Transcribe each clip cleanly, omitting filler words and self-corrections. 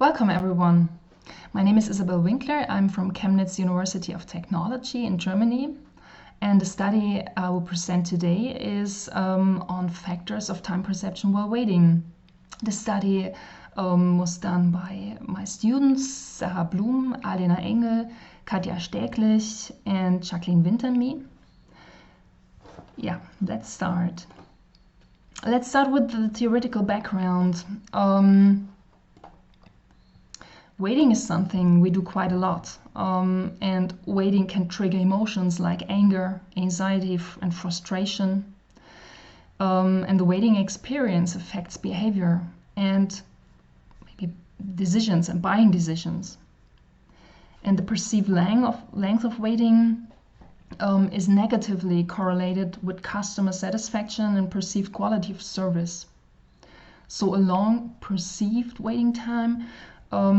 Welcome everyone. My name is Isabel Winkler. I'm from Chemnitz University of Technology in Germany. And the study I will present today is on factors of time perception while waiting. The study was done by my students, Blum, Engel, Stäglich, and Jacqueline Winter and me. Yeah, let's start. Let's start with the theoretical background. Waiting is something we do quite a lot, and waiting can trigger emotions like anger, anxiety, and frustration. And the waiting experience affects behavior and maybe decisions and buying decisions. And the perceived length of waiting is negatively correlated with customer satisfaction and perceived quality of service. So a long perceived waiting time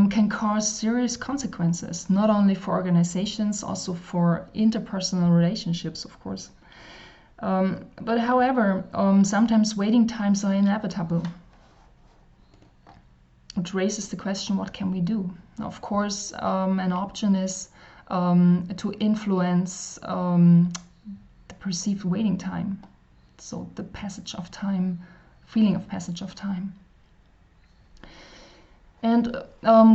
can cause serious consequences, not only for organizations, also for interpersonal relationships, of course. But however, sometimes waiting times are inevitable, which raises the question, what can we do? Of course, an option is to influence the perceived waiting time, so the passage of time, feeling of passage of time. And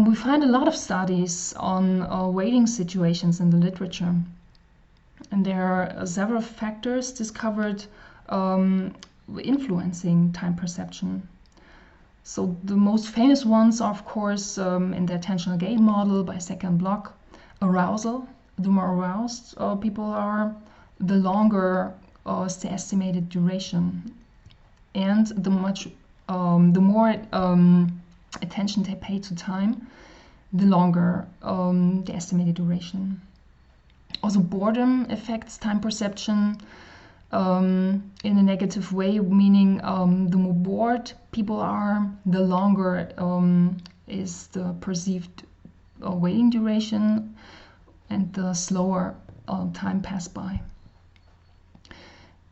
we find a lot of studies on waiting situations in the literature. And there are several factors discovered influencing time perception. So the most famous ones are, of course, in the attentional gate model by Secker and Bloch, arousal. The more aroused people are, the longer is the estimated duration. And the more attention they pay to time, the longer the estimated duration. Also, boredom affects time perception in a negative way, meaning the more bored people are, the longer is the perceived waiting duration, and the slower time passed by.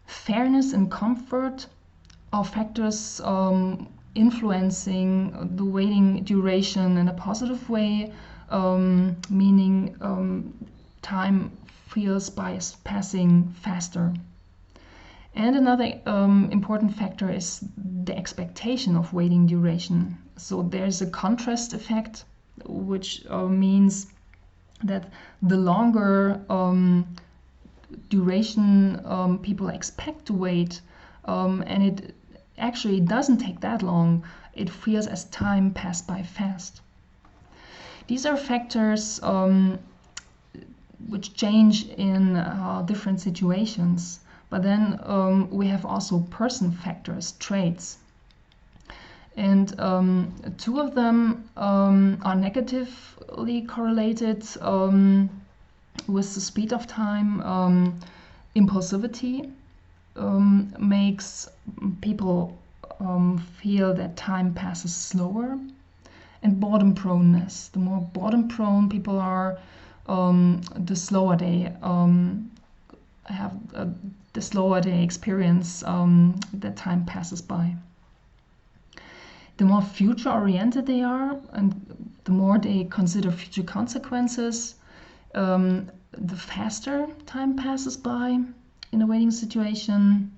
Fairness and comfort are factors influencing the waiting duration in a positive way, meaning time feels by passing faster. And another important factor is the expectation of waiting duration. So there's a contrast effect, which means that the longer duration people expect to wait, and it actually doesn't take that long, it feels as time passed by fast. These are factors which change in different situations, but then we have also person factors, traits. And two of them are negatively correlated with the speed of time. Impulsivity makes people feel that time passes slower, and boredom proneness. The more boredom prone people are, the slower they experience that time passes by. The more future oriented they are, and the more they consider future consequences, the faster time passes by in a waiting situation,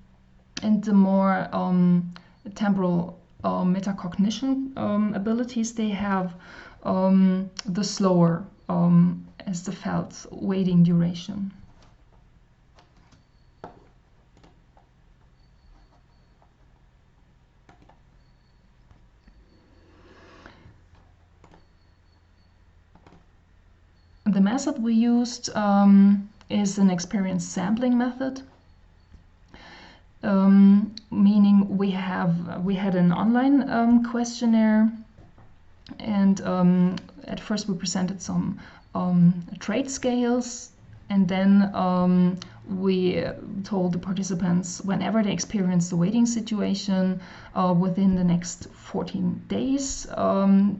and the more temporal metacognition abilities they have, the slower is the felt waiting duration. The method we used is an experience sampling method, meaning we had an online questionnaire, and at first we presented some trait scales, and then we told the participants whenever they experience the waiting situation within the next 14 days,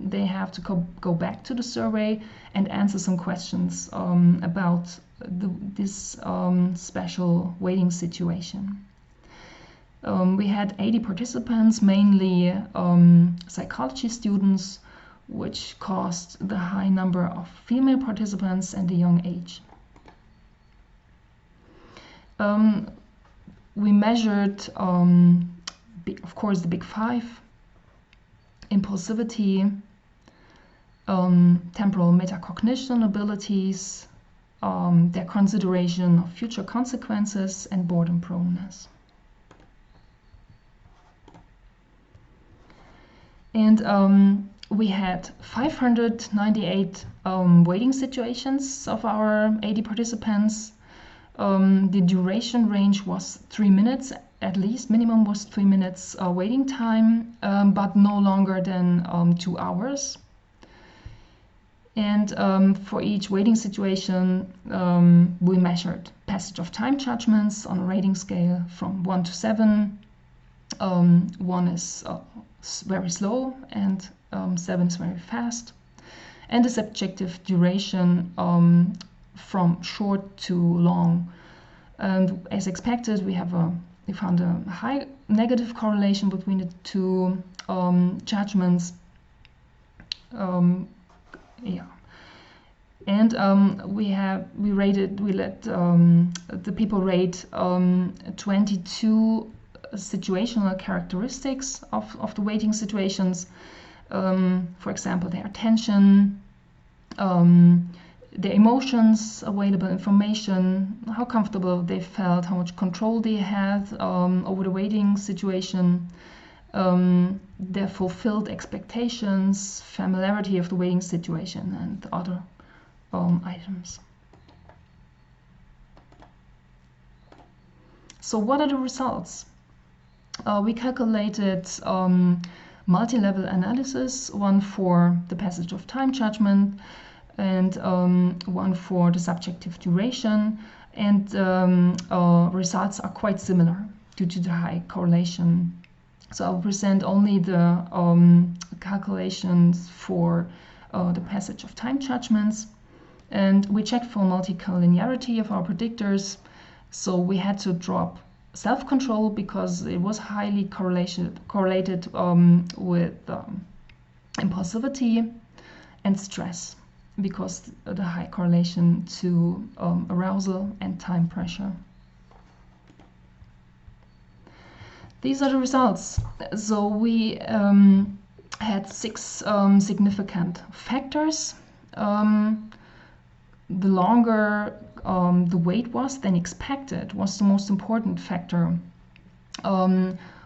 they have to go back to the survey and answer some questions about this special waiting situation. We had 80 participants, mainly psychology students, which caused the high number of female participants and the young age. We measured, of course, the big five: impulsivity, temporal metacognition abilities, their consideration of future consequences, and boredom proneness. And we had 598 waiting situations of our 80 participants. The duration range was 3 minutes, at least minimum was 3 minutes waiting time, but no longer than 2 hours. And for each waiting situation, we measured passage of time judgments on a rating scale from 1 to 7. 1 is very slow and 7 is very fast. And the subjective duration from short to long. And as expected, we found a high negative correlation between the two judgments. Yeah, and we let the people rate 22 situational characteristics of the waiting situations. For example, their attention, their emotions, available information, how comfortable they felt, how much control they had over the waiting situation, their fulfilled expectations, familiarity of the waiting situation, and other items. So what are the results? We calculated multi-level analysis, one for the passage of time judgment and one for the subjective duration, and results are quite similar due to the high correlation. So I'll present only the calculations for the passage of time judgments. And we checked for multicollinearity of our predictors. So we had to drop self-control because it was highly correlated with impulsivity, and stress because the high correlation to arousal and time pressure. These are the results. So we had 6 significant factors. The longer the wait was than expected was the most important factor,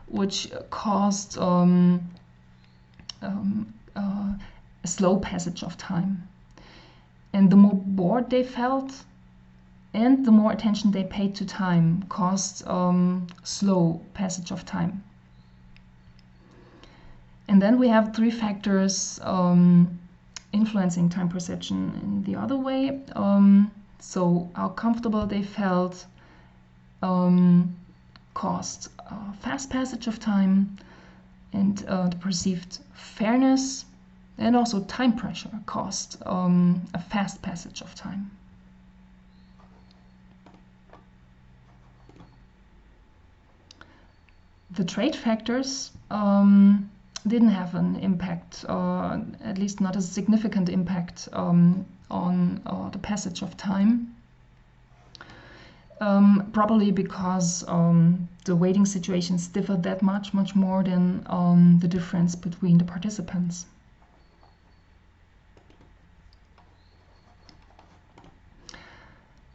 which caused a slow passage of time. And the more bored they felt and the more attention they paid to time caused slow passage of time. And then we have 3 factors influencing time perception in the other way. So how comfortable they felt caused fast passage of time, and the perceived fairness and also time pressure caused a fast passage of time. The trait factors didn't have an impact, at least not a significant impact on the passage of time. Probably because the waiting situations differ that much more than the difference between the participants.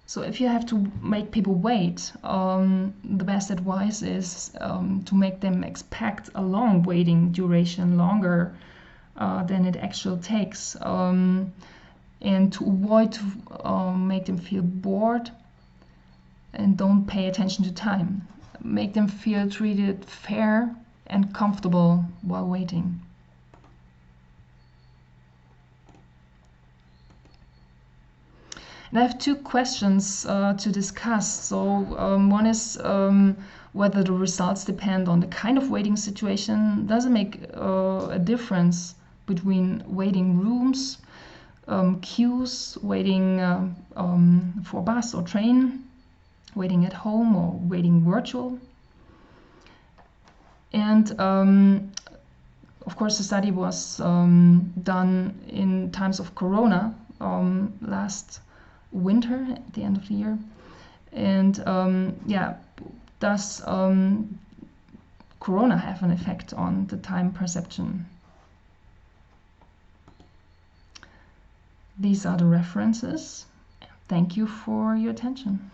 So if you have to make people wait, the best advice is to make them expect a long waiting duration, longer than it actually takes, and to avoid to make them feel bored and don't pay attention to time. Make them feel treated fair and comfortable while waiting. And I have 2 questions to discuss. So one is whether the results depend on the kind of waiting situation. Does it make a difference between waiting rooms, queues, waiting for bus or train, waiting at home or waiting virtual? And of course, the study was done in times of Corona, last winter, at the end of the year. And yeah, does Corona have an effect on the time perception? These are the references. Thank you for your attention.